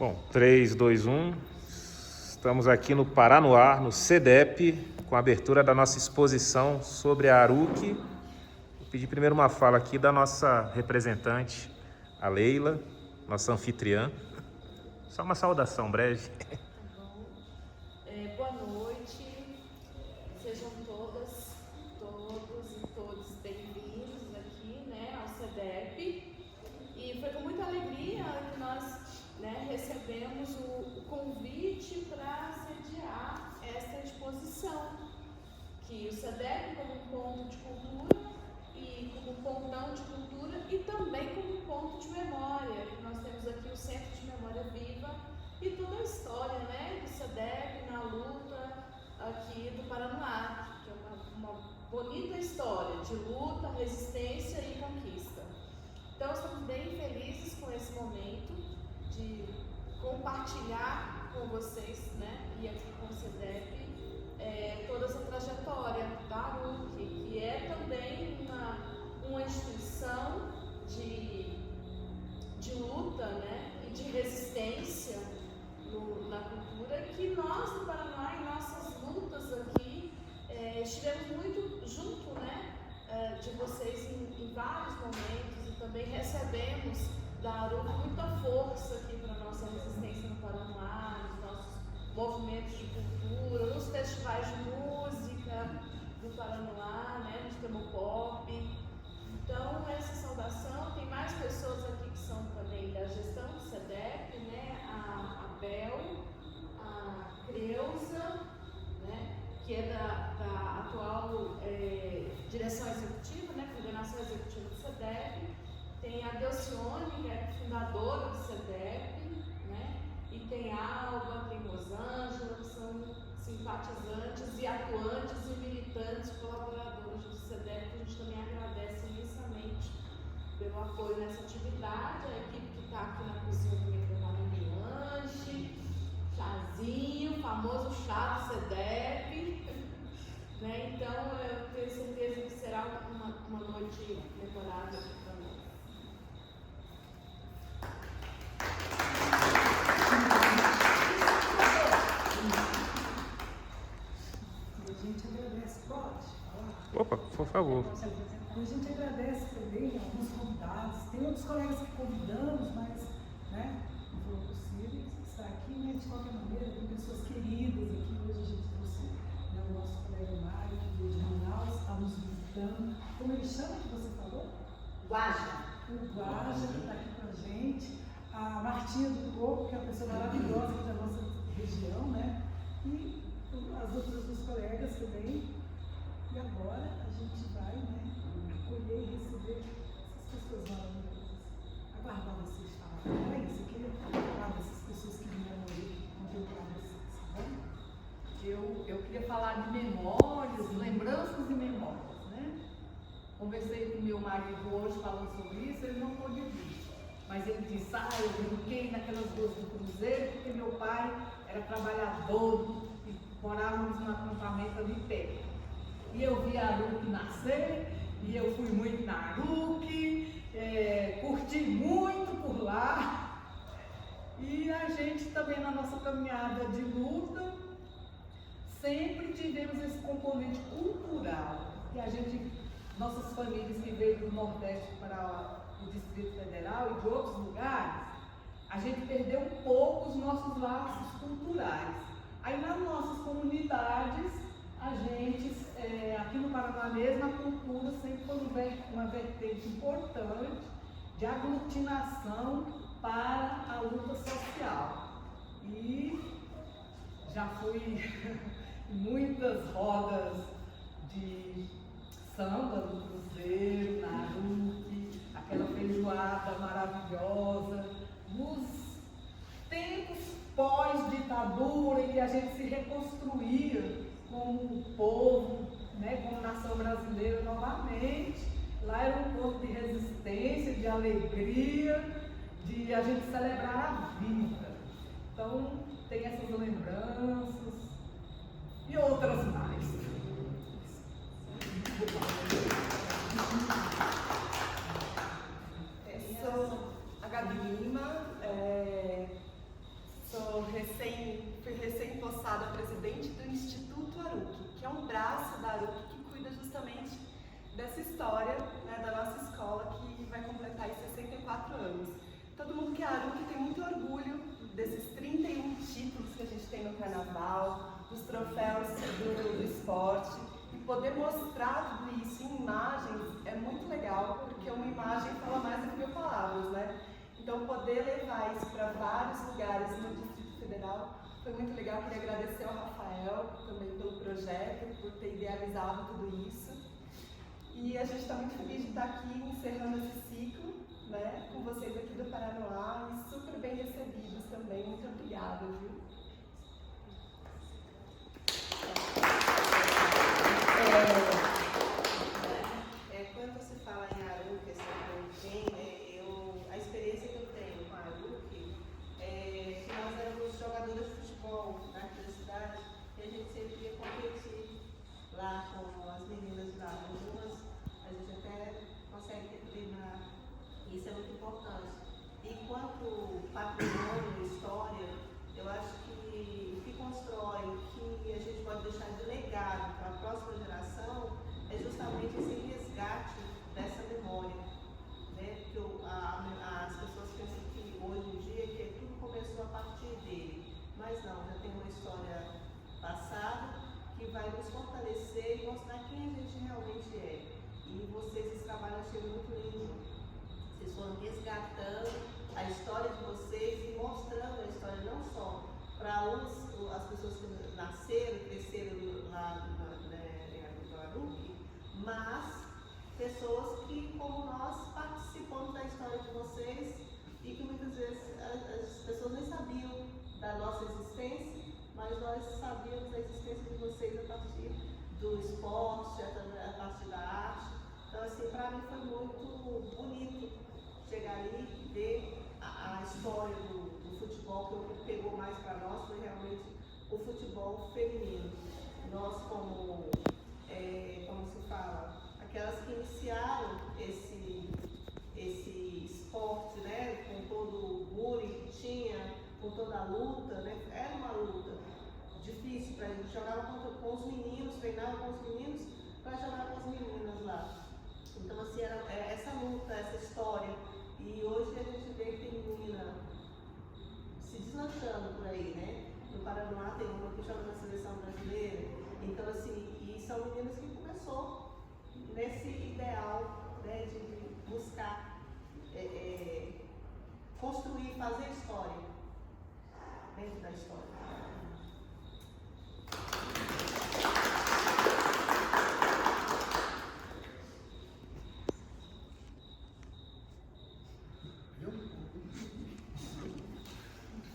Bom, 3, 2, 1. Estamos aqui no Paranoá, no CEDEP, com a abertura da nossa exposição sobre a Aruki. Vou pedir primeiro uma fala aqui da nossa representante, a Leila, nossa anfitriã. Só uma saudação breve. Tá bom. Boa noite. Sejam todas, todos e todos bem-vindos aqui, ao CEDEP. E foi com muita alegria que nós recebemos o convite para sediar esta exposição, que o CEDEP como um ponto de cultura e como um pontão de cultura e também como um ponto de memória. Nós temos aqui o Centro de Memória Viva e toda a história do CEDEP na luta aqui do Paranoá, que é uma bonita história de luta, resistência e conquista. Então estamos bem felizes com esse momento de compartilhar com vocês, e aqui com o CEDEP, toda essa trajetória da Aruki, que é também uma instituição de luta, e de resistência na cultura, que nós do Paraná, em nossas lutas aqui, estivemos muito junto, de vocês em vários momentos, e também recebemos da Aruki muita força aqui para a nossa resistência no Paraná, nos nossos movimentos de cultura, nos festivais de música do Paraná, nos Temopop. Então, essa saudação, tem mais pessoas aqui que são também da gestão do CEDEP, a Bel, a Creuza, que é da atual direção executiva, coordenação executiva do CEDEP. Tem a Delcione, que é fundadora do CEDEP, e tem a Alba, tem Rosângela, que são simpatizantes e atuantes e militantes colaboradores do CEDEP, que a gente também agradece imensamente pelo apoio nessa atividade. A equipe que está aqui na cozinha também preparando um lanche, chazinho, o famoso chá do CEDEP. Então, eu tenho certeza que será uma noite memorável aqui para nós. A gente agradece, pode falar? Opa, por favor. A gente agradece também alguns convidados. Tem outros colegas que convidamos, mas não foi possível estar aqui, de qualquer maneira, tem pessoas queridas aqui. Hoje a gente trouxe o nosso colega Mário, de Manaus, está nos visitando. Como ele chama que você falou? Guaja. O Guaja, que está aqui com a gente. A Martinha do Corpo, que é uma pessoa maravilhosa aqui da nossa região, E as outras duas colegas também. E agora a gente vai, acolher e receber essas pessoas maravilhosas. Aguardar vocês falarem. Não é isso? Eu queria falar dessas pessoas que vieram aí contemplar vocês, tá bom? Eu queria falar de memórias, lembranças e memórias, Conversei com meu marido hoje falando sobre isso, ele não pôde vir. Mas ele disse, eu brinquei naquelas ruas do Cruzeiro porque meu pai era trabalhador e morávamos num acampamento ali perto. E eu vi a Aruki nascer, e eu fui muito na Aruki, curti muito por lá. E a gente também na nossa caminhada de luta, sempre tivemos esse componente cultural. E a gente, nossas famílias que veio do Nordeste para o Distrito Federal e de outros lugares, a gente perdeu um pouco os nossos laços culturais. Aí nas nossas comunidades, a gente, aqui no Paraná mesmo, a cultura sempre foi uma vertente importante de aglutinação para a luta social. E já fui em muitas rodas de samba do Cruzeiro, na Aruki, aquela feijoada maravilhosa, nos tempos pós-ditadura, em que a gente se reconstruía como povo, como nação brasileira novamente. Lá era um ponto de resistência, de alegria, de a gente celebrar a vida. Então, tem essas lembranças e outras mais. Sou a Gabi Lima, poder levar isso para vários lugares no Distrito Federal foi muito legal. Queria agradecer ao Rafael também pelo projeto, por ter idealizado tudo isso. E a gente está muito feliz de estar aqui encerrando esse ciclo, né, com vocês aqui do Paranoá e super bem recebidos também. Muito obrigada, viu? Quando se fala em Aruc, a experiência que eu tenho com a Aruc é que nós éramos jogadores de futebol aqui da cidade e a gente sempre ia competir lá com as meninas lá. Algumas a gente até consegue treinar, isso é muito importante. E quanto patrimônio, história, eu acho que o que constrói, o que a gente pode deixar de legado para a próxima geração é justamente esse resgate dessa memória, né? Porque as pessoas pensam que hoje em dia que tudo começou a partir dele, mas não, já tem uma história passada que vai nos fortalecer e mostrar quem a gente realmente é. E vocês, esse trabalho eu achei muito lindo. Vocês foram resgatando a história de vocês e mostrando a história não só para as pessoas que nasceram, cresceram lá no Aruc, mas pessoas que, como nós, participamos da história de vocês e que muitas vezes as pessoas nem sabiam da nossa existência, mas nós sabíamos da existência de vocês a partir do esporte, a partir da arte. Então, assim, para mim foi muito bonito chegar ali e ver a história do futebol, que o que pegou mais para nós foi realmente o futebol feminino. Nós, como se fala, aquelas que iniciaram esse esporte, né, com todo o bullying que tinha, com toda a luta, né, era uma luta difícil para a gente. Jogava com os meninos, treinava com os meninos para jogar com as meninas lá. Então, assim, era essa luta, essa história. E hoje a gente vê que tem menina se deslanchando por aí, né? No Paraná tem uma que joga na seleção brasileira. Então, assim, e são meninas que começou nesse ideal, né, de buscar construir, fazer história dentro da história.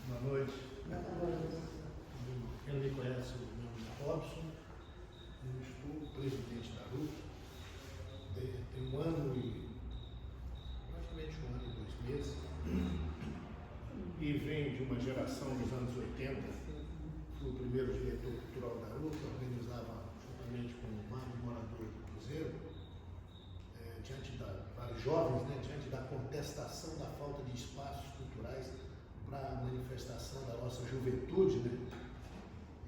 Boa noite. Quem não me conhece, o meu nome é Robson. Eu estou presidente da Aruc. Tem 1 ano e praticamente 1 ano e 2 meses. E vem de uma geração dos anos 80. Fui o primeiro diretor cultural da Aruc, organizava juntamente com vários moradores do Cruzeiro, vários jovens, né, diante da contestação da falta de espaços culturais para a manifestação da nossa juventude, né?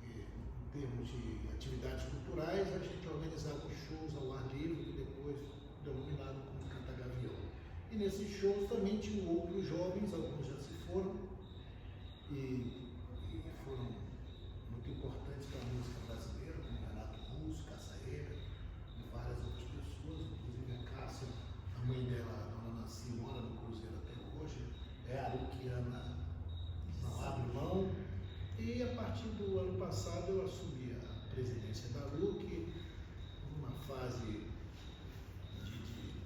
E, em termos de atividades culturais, a gente organizava os shows ao ar livre, que depois denominado como Canta Gavião. E nesses shows também tinham outros jovens, alguns já se foram, e foram muito importantes para a música brasileira, como Renato Russo, Caçaeira e várias outras pessoas, inclusive a Cássia, a mãe dela, a dona Nancy, mora no Cruzeiro até hoje, é aruquiana, não abre mão. E a partir do ano passado eu assumi a presidência da Aruc, numa fase de,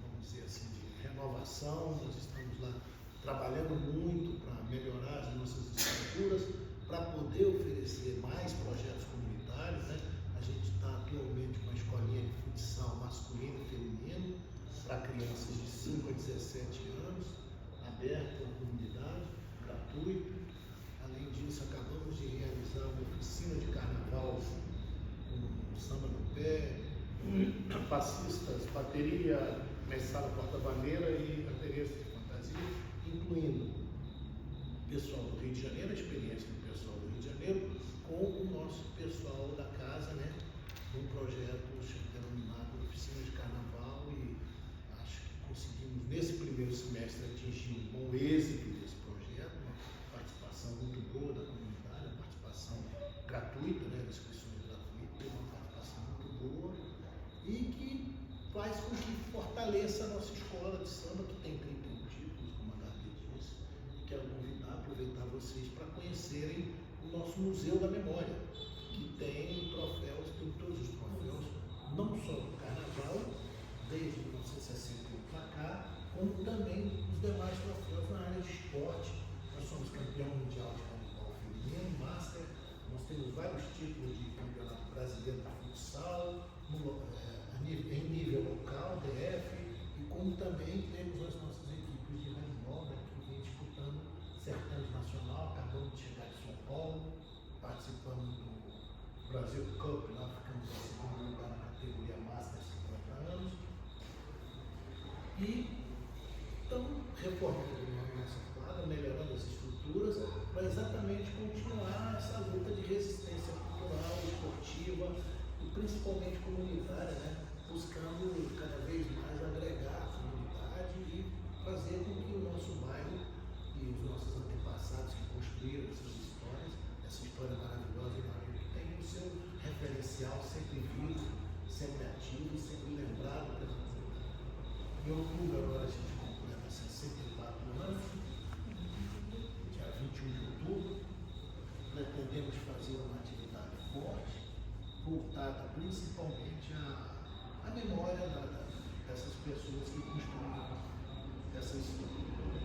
vamos dizer assim, de renovação. Nós estamos lá trabalhando muito para melhorar as nossas estruturas, para poder oferecer mais projetos comunitários, né? A gente está atualmente com uma escolinha de futsal masculino e feminino para crianças de 5 a 17 anos, aberta à comunidade, gratuito. Além disso, acabamos de realizar uma oficina de carnaval com samba no pé, passistas, bateria, mesada porta-bandeira e baterias de fantasia, incluindo o pessoal do Rio de Janeiro, a experiência do pessoal do Rio de Janeiro, com o nosso pessoal da casa, né? Um projeto denominado Oficina de Carnaval, e acho que conseguimos, nesse primeiro semestre, atingir um bom êxito desse projeto, uma participação muito boa da comunidade, uma participação gratuita, né? Inscrições gratuitas, uma participação muito boa, e que faz com que fortaleça a nossa escola de samba, que tem 31 títulos, como a Gabi disse, vocês para conhecerem o nosso Museu da Memória, que tem troféus, tem todos os troféus, não só do Carnaval, desde 1961 para cá, como também os demais troféus na área de esporte. Nós somos campeão mundial de handebol feminino, master, nós temos vários títulos de campeonato brasileiro de futsal, em nível local, DF, e como também temos as nossas equipes de handebol, né, que vem disputando certames nacional, acabamos de chegar de São Paulo, participamos do Brasil Cup, lá ficamos em segundo lugar na categoria Master 50 anos. E estamos reformando a nossa quadra, melhorando as estruturas, para exatamente continuar essa luta de resistência cultural, esportiva e principalmente comunitária, né? Buscando cada vez mais agregar a comunidade e fazer com que o nosso bairro e os nossos antepassados que construíram essas histórias, essa história maravilhosa e que tem o seu referencial sempre vivo, sempre ativo, sempre lembrado pela comunidade. Em outubro agora a gente completa 64 anos, dia 21 de outubro, pretendemos fazer uma atividade forte, voltada principalmente à memória dessas pessoas que construíram essas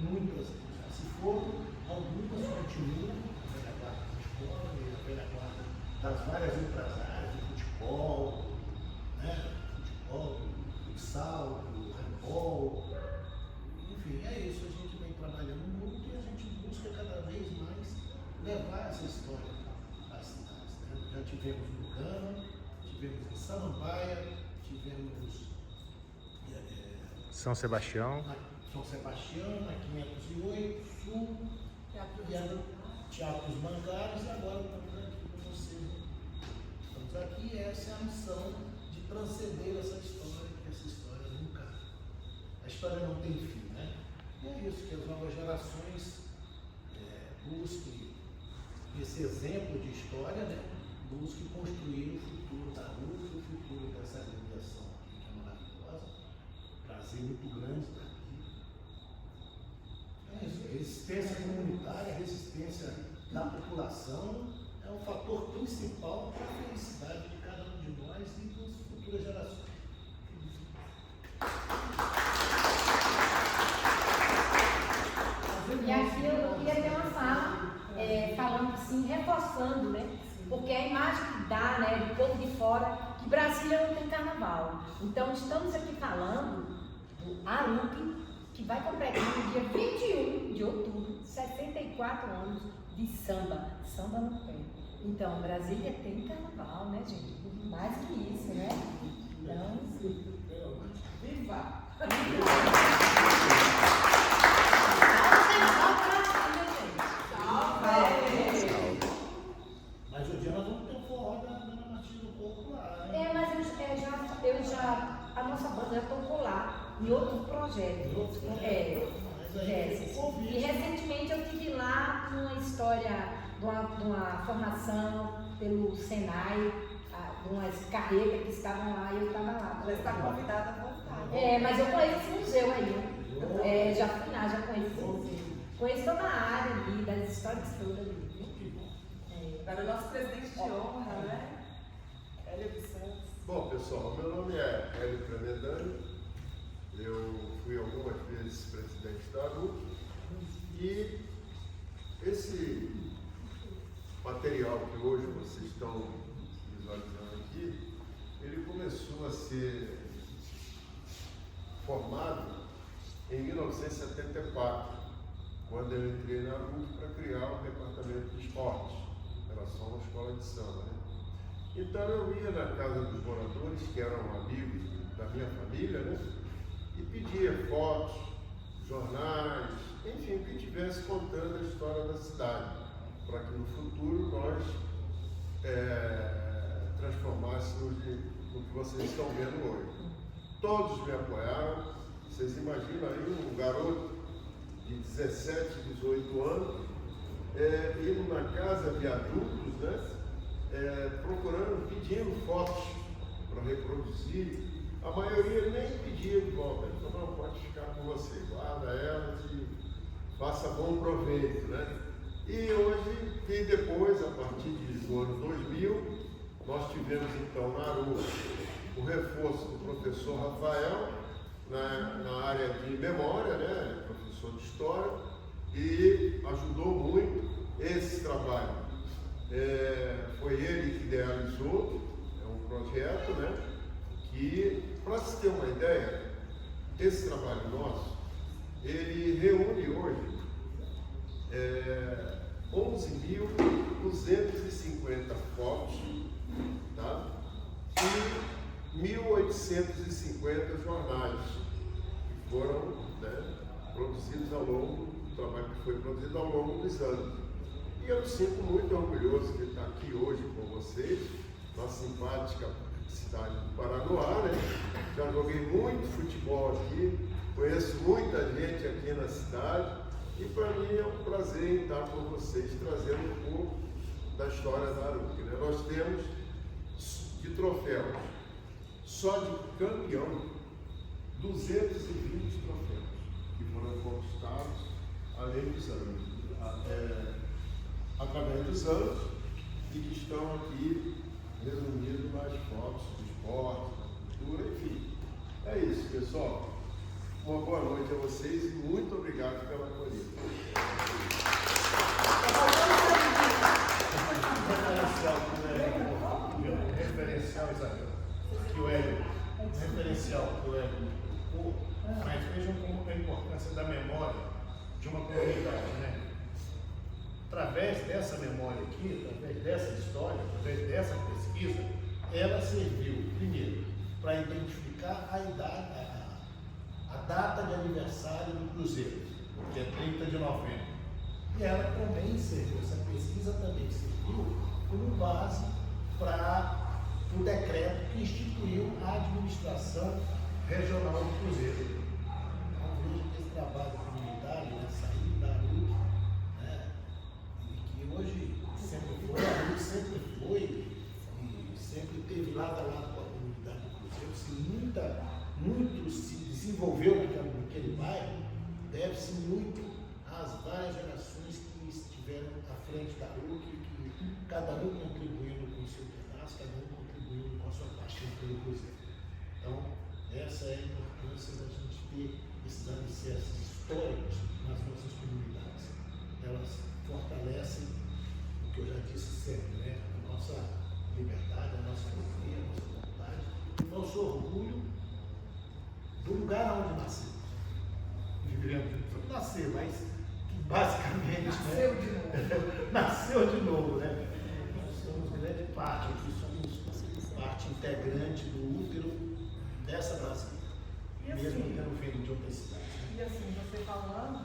muitas, se for, algumas continuam, a velha guarda da escola e a velha guarda das várias outras áreas, do futebol, né? Futebol, do futsal, do handball, enfim, é isso, a gente vem trabalhando muito e a gente busca cada vez mais levar essa história às cidades, né? Já tivemos no Gama, tivemos em Samambaia, tivemos São Sebastião, na 508, Sul, Teatro dos Mangares, e agora estamos aqui com vocês. Estamos aqui, essa é a missão de transcender essa história, porque essa história nunca. A história não tem fim, né? E é isso, que as novas gerações busquem esse exemplo de história, né? Busquem construir o futuro da luta, o futuro dessa agremiação aqui, que é maravilhosa, prazer muito grande estar aqui. É isso, a resistência comunitária, a resistência da população é um fator principal para a felicidade de cada um de nós e das futuras gerações. E aqui eu queria ter uma fala, falando assim, reforçando, né? Porque a imagem que dá, né, do povo de fora, que Brasília não tem carnaval. Então, estamos aqui falando do Arupi, que vai completar no dia 21 de outubro, 64 anos de samba no pé. Então, Brasília tem carnaval, né, gente? Mais que isso, né? Então, Viva! Mas o dia nós vamos ter um forró da Dona Martins do Corpo lá, né? mas a nossa banda já tocou lá, em outro projeto. Mas aí tem um convite. E recentemente eu estive lá numa história de uma formação pelo Senai, de umas carretas que estavam lá e eu estava lá. Já está convidada a voltar. Mas eu conheço esse museu aí. Já fui lá, já conheço esse museu. Conheço toda a área ali, das histórias todas ali. Agora o nosso presidente de honra, né? Hélio dos Santos. Bom, pessoal, meu nome é Hélio Tremedani, eu fui algumas vezes presidente da ARUC e esse material que hoje vocês estão visualizando aqui, ele começou a ser formado em 1974, quando eu entrei na ARUC para criar o departamento de esportes, em relação à escola de samba, né? Então eu ia na casa dos moradores, que eram amigos da minha família, né? E pedia fotos, jornais, enfim, o que estivesse contando a história da cidade, para que no futuro nós transformássemos no que vocês estão vendo hoje. Todos me apoiaram, vocês imaginam aí um garoto de 17, 18 anos, indo na casa de adultos, né? Procurando, pedindo fotos para reproduzir. A maioria nem pedia de volta, ele falou, não, pode ficar com você, guarda elas e faça bom proveito, né? E hoje, e depois, a partir do ano 2000, nós tivemos então na Aruca o reforço do professor Rafael na área de memória, né, professor de história, e ajudou muito esse trabalho. Foi ele que idealizou um projeto, né, que, para se ter uma ideia, esse trabalho nosso, ele reúne hoje 11.250 fotos, tá? E 1.850 jornais que foram, né, produzidos ao longo do trabalho que foi produzido ao longo dos anos. E eu me sinto muito orgulhoso de estar aqui hoje com vocês, na simpática cidade do Paranoá, né? Já joguei muito futebol aqui, conheço muita gente aqui na cidade. E para mim é um prazer estar com vocês, trazendo um pouco da história da Aruca, né? Nós temos de troféus, só de campeão, 220 troféus que foram conquistados além dos anos, através dos anos, e que estão aqui resumidos nas fotos do esporte, da cultura, enfim. É isso, pessoal. Uma boa noite a vocês e muito obrigado pela acolhida. Referencial, Isabel. Que o Hélio, referencial que o Hélio, mas vejam como é a importância da memória de uma comunidade, né? Através dessa memória aqui, através dessa história, através dessa pesquisa, ela serviu, primeiro, para identificar a data de aniversário do Cruzeiro, que é 30 de novembro. E ela também serviu, essa pesquisa também serviu como base para o decreto que instituiu a administração regional do Cruzeiro. Então, veja que esse trabalho comunitário, né, saindo da Aruca, né, e que hoje sempre foi, a Aruca sempre foi e sempre esteve lado a lado com a comunidade do Cruzeiro, muito se desenvolveu naquele bairro, deve-se muito às várias gerações que estiveram à frente da Aruca e que cada um contribuindo com o seu pedaço, cada um contribuindo com a sua paixão pelo Cruzeiro. Então, essa é a importância da gente ter esses alicerces históricos nas nossas comunidades. Elas fortalecem o que eu já disse sempre, né? A nossa liberdade, a nossa alegria, a nossa vontade, o nosso orgulho do lugar onde nascemos. Nasceu, mas basicamente nasceu, né? De novo. Nasceu de novo, né? Nós somos grande parte aqui, somos parte integrante do útero dessa Brasília, e mesmo assim, tendo vindo de outras cidades. Né? E assim, você falando,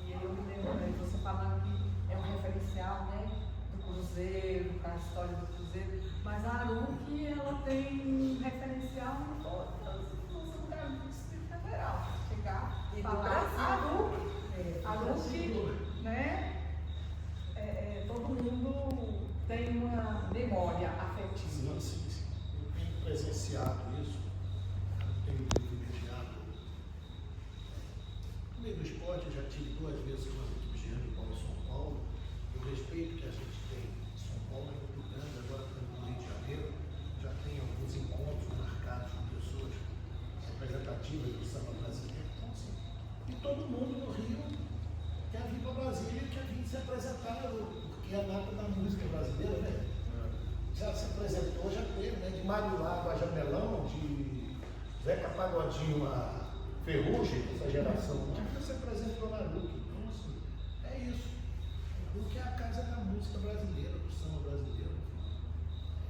e eu me lembro, né, você falando que é um referencial, né, do Cruzeiro, para a história do Cruzeiro, mas a Aruca, ela tem um referencial em todos os lugares do Distrito Federal. Chegar e falar Aruca, né? Todo mundo tem uma memória afetiva. Sim. Eu tenho presenciado isso, eu tenho privilegiado. No meio do esporte, eu já tive 2 vezes com as equipes de handebol em São Paulo. O respeito que a gente tem em São Paulo é muito grande, agora no Rio de Janeiro, já tem alguns encontros marcados com pessoas representativas do samba brasileiro. Então, assim, e todo mundo no Rio quer vir para Brasília, quer vir se apresentar, porque é a data da música brasileira, né? Já se apresentou, já teve, né? De Mariuá a Jamelão, de Zeca Pagodinho a Ferrugem, essa geração, já se apresentou na Aruca. Então, assim, é isso. Porque é a casa da música brasileira, do samba brasileiro.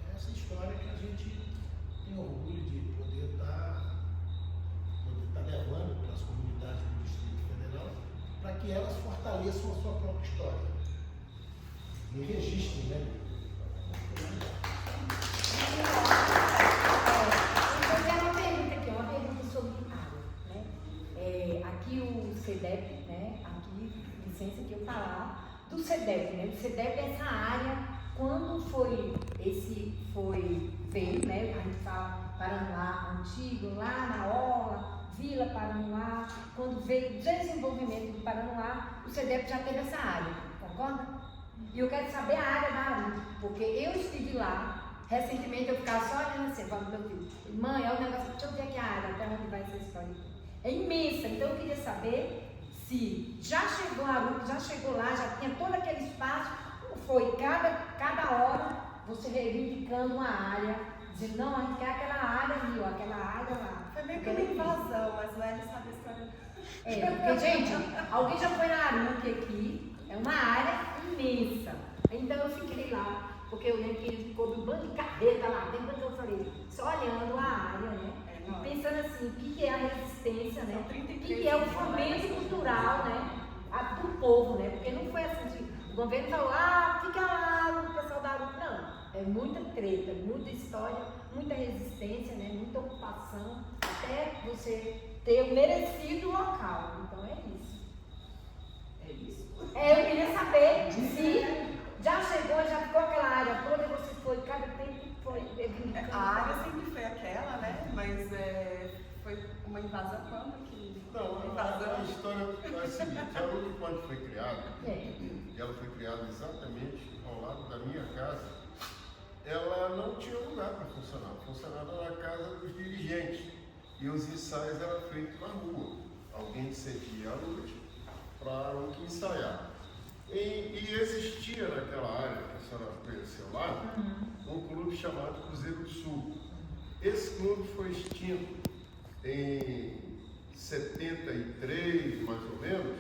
É essa história que a gente tem orgulho de poder estar levando para as comunidades do Distrito Federal, para que elas fortaleçam a sua própria história e registrem, né? Vou fazer uma pergunta aqui, uma pergunta sobre água, né? Aqui o CEDEP, né? Aqui, licença que eu falar do CEDEP, né? O CEDEP é essa área, quando veio, né? A gente fala Paranoá antigo, lá na Orla, Vila Paranoá, quando veio o desenvolvimento do Paranoá, o CEDEP já teve essa área, concorda? E eu quero saber a área da Aruque, porque eu estive lá, recentemente eu ficava só olhando assim, falando pro meu filho, mãe, é um negócio, deixa eu ver aqui a área, até onde vai essa história aqui. É imensa, então eu queria saber se já chegou a Aruque, já chegou lá, já tinha todo aquele espaço, foi cada hora você reivindicando uma área, dizendo, não, a gente quer aquela área ali, ó, aquela área lá. Foi meio que uma invasão, mas o Hélio sabe a história. Porque, gente, alguém já foi na Aruque aqui, é uma área imensa. Então eu fiquei lá, porque eu lembro que ele ficou um bando de carreta lá dentro, então eu falei, só olhando a área, né? E pensando assim, o que é a resistência, né? O que é o fomento cultural, né? Do povo, né? Porque não foi assim, o governo falou, fica lá, o pessoal da Aruque, não. É muita treta, muita história, muita resistência, né? Muita ocupação, até você ter o merecido local. Então é isso. É isso? Eu queria saber se já chegou, já ficou aquela área toda, você foi, cada tempo foi reivindicando. A área sempre foi aquela, né? Mas foi uma invasão quando que... Não, a história é a seguinte, a Aruque quando foi criada, e ela foi criada exatamente ao lado da minha casa, ela não tinha lugar para funcionar. Funcionava na casa dos dirigentes. E os ensaios eram feitos na rua. Alguém cedia à noite para a Aruque ensaiar. E existia naquela área, que a senhora conheceu lá, um clube chamado Cruzeiro do Sul. Esse clube foi extinto em 73, mais ou menos,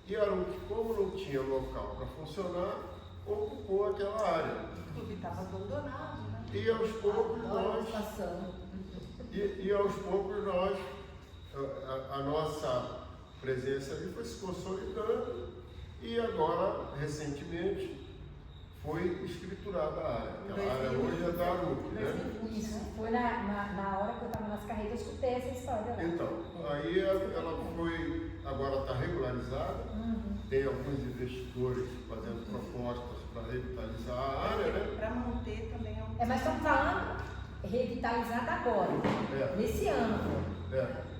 e a Aruque, como não tinha local para funcionar, ocupou aquela área. O clube estava abandonado, né? E aos poucos nós, a nossa presença ali foi se consolidando e agora, recentemente, foi escriturada a área. Aquela área hoje é da Aruque, né? Isso, foi na hora que eu estava nas carreiras, eu escutei essa história lá. Então, aí ela foi, agora está regularizada, tem alguns investidores fazendo propostas para revitalizar a área, né? Para manter também mas estamos falando revitalizada agora, nesse ano.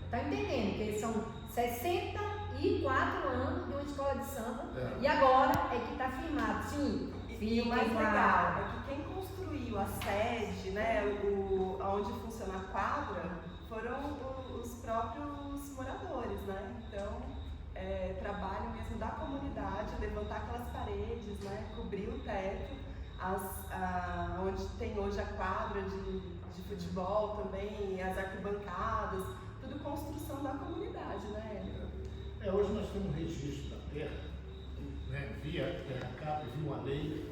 Tá entendendo? Que são 64 anos de uma escola de samba e agora é que está firmado. Sim, e o mais legal é que quem construiu a sede, né, onde funciona a quadra, foram os próprios moradores, né? Então, trabalho mesmo da comunidade, levantar aquelas paredes, né, cobrir o teto, onde tem hoje a quadra de futebol também, as arquibancadas, tudo construção da comunidade, né? Hoje nós temos um registro da terra, né, via Terra Cap, via uma lei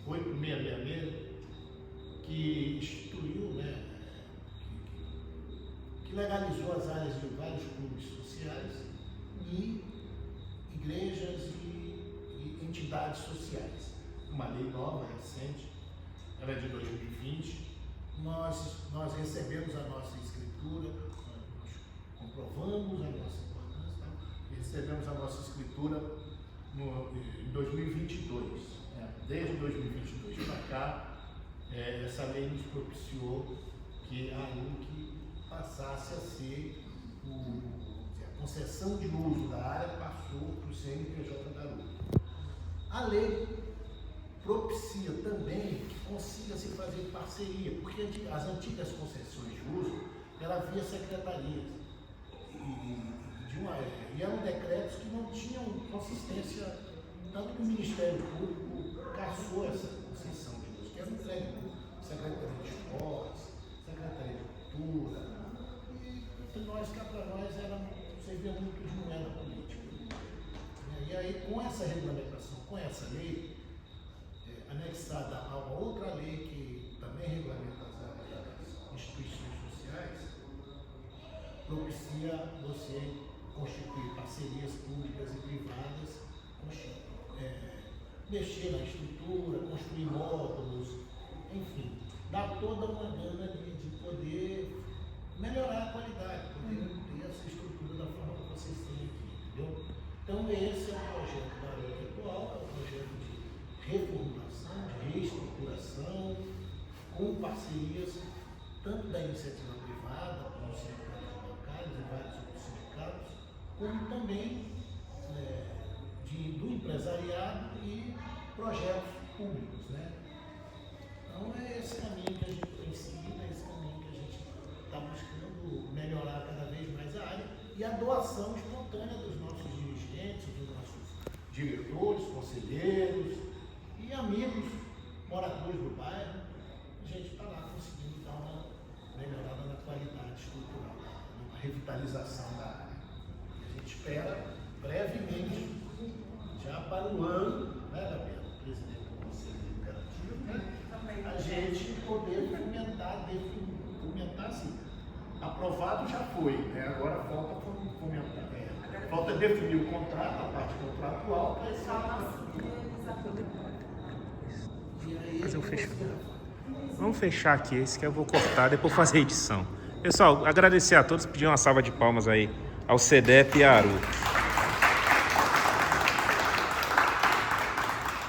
8666, que instituiu, né, que legalizou as áreas de vários clubes sociais e igrejas e entidades sociais. Uma lei nova, recente, ela é de 2020. Nós recebemos a nossa escritura, nós comprovamos a nossa importância, e recebemos a nossa escritura em 2022. Desde 2022 para cá, essa lei nos propiciou que a Aruque passasse a ser a concessão de uso da área passou para o CNPJ da Aruque. A lei propicia também que consiga se fazer parceria, porque as antigas concessões de uso, ela via secretarias e eram decretos que não tinham consistência, tanto que o Ministério Público cassou essa concessão de uso, que era entregue por Secretaria de Esportes, Secretaria de Cultura, e nós, cá para nós, servia muito de moeda política. E aí, com essa regulamentação, com essa lei, anexada a uma outra lei que também regulamenta as instituições sociais, propicia você constituir parcerias públicas e privadas, mexer na estrutura, construir módulos, enfim, dar toda uma gana de poder melhorar a qualidade, poder ter essa estrutura da forma que vocês têm aqui, entendeu? Então esse é o projeto da Aruque atual, é um projeto de reformulação, de reestruturação, com parcerias tanto da iniciativa privada, com os sindicatos locais e vários outros sindicatos, como também do e projetos públicos, né? Então é esse caminho que a gente tem seguido, é esse caminho que a gente está buscando melhorar cada vez mais a área e a doação espontânea dos nossos dirigentes, dos nossos diretores, conselheiros e amigos, moradores do bairro. A gente está lá conseguindo dar uma melhorada na qualidade estrutural, uma revitalização da área. A gente espera brevemente, já para o ano, né, Gabriela, presidente do Conselho Deliberativo, né, a gente poder fomentar assim. Aprovado já foi, né? Agora falta fomentar. Falta definir o contrato, a parte contratual, para esse Fazer o fechamento. Vamos fechar aqui, esse que eu vou cortar, depois fazer a edição. Pessoal, agradecer a todos, pedir uma salva de palmas aí ao CEDEP e à ARUC.